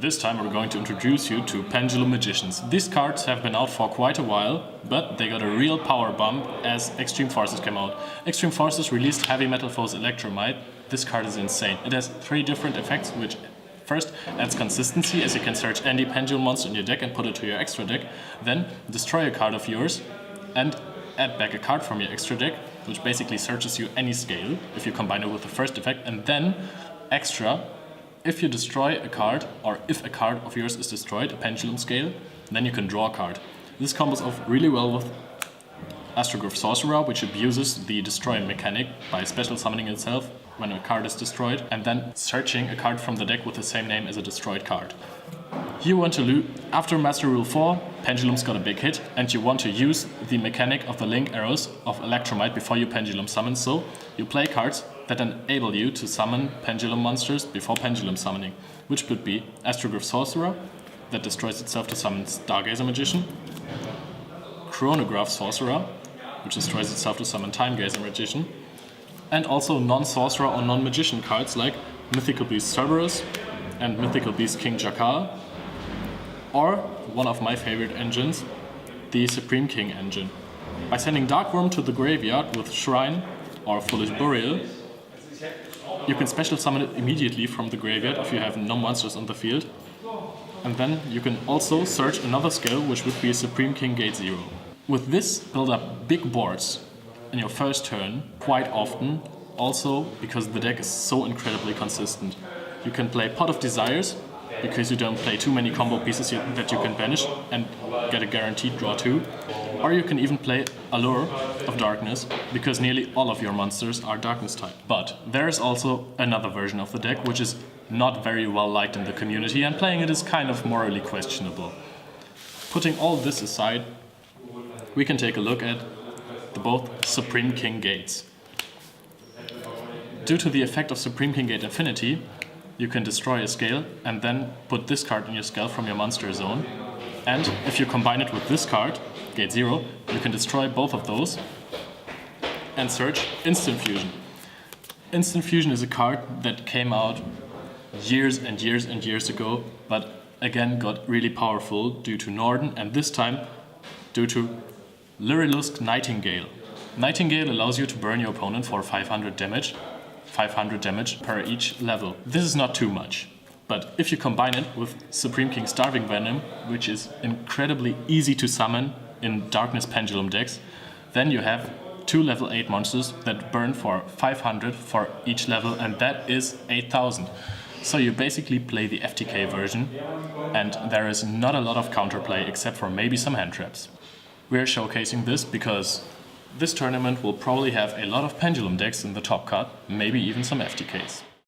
This time we're going to introduce you to Pendulum Magicians. These cards have been out for quite a while, but they got a real power bump as Extreme Forces came out. Extreme Forces released Heavy Metal Foes Electromite. This card is insane. It has 3 different effects, which first adds consistency, as you can search any Pendulum monster in your deck and put it to your extra deck. Then destroy a card of yours and add back a card from your extra deck, which basically searches you any scale if you combine it with the first effect. And then extra, if you destroy a card, or if a card of yours is destroyed, a Pendulum scale, then you can draw a card. This combos off really well with Astrogryph Sorcerer, which abuses the destroy mechanic by special summoning itself when a card is destroyed, and then searching a card from the deck with the same name as a destroyed card. You want to loot after Master Rule 4, Pendulum's got a big hit, and you want to use the mechanic of the link arrows of Electromite before you Pendulum summon, so you play cards that enable you to summon Pendulum monsters before Pendulum summoning, which could be Astrogryph Sorcerer, that destroys itself to summon Stargazer Magician, Chronograph Sorcerer, which destroys itself to summon Timegazer Magician, and also non-sorcerer or non-magician cards like Mythical Beast Cerberus and Mythical Beast King Jakar, or one of my favorite engines, the Supreme King engine. By sending Darkworm to the graveyard with Shrine or Foolish Burial, you can special summon it immediately from the graveyard if you have no monsters on the field. And then you can also search another skill, which would be Supreme King Gate 0. With this, build up big boards in your first turn quite often, also because the deck is so incredibly consistent. You can play Pot of Desires, because you don't play too many combo pieces that you can banish and get a guaranteed draw 2. Or you can even play Allure of Darkness, because nearly all of your monsters are Darkness type. But there is also another version of the deck which is not very well liked in the community, and playing it is kind of morally questionable. Putting all this aside, we can take a look at the both Supreme King Gates. Due to the effect of Supreme King Gate Infinity, you can destroy a scale and then put this card in your scale from your monster zone. And if you combine it with this card, Gate 0, you can destroy both of those and search Instant Fusion. Instant Fusion is a card that came out years and years and years ago, but again got really powerful due to Norden, and this time due to Lyrilusk Nightingale. Nightingale allows you to burn your opponent for 500 damage per each level. This is not too much, but if you combine it with Supreme King Starving Venom, which is incredibly easy to summon in Darkness Pendulum decks, then you have 2 level 8 monsters that burn for 500 for each level, and that is 8,000. So you basically play the FTK version, and there is not a lot of counterplay except for maybe some hand traps. We're showcasing this because this tournament will probably have a lot of Pendulum decks in the top cut, maybe even some FTKs.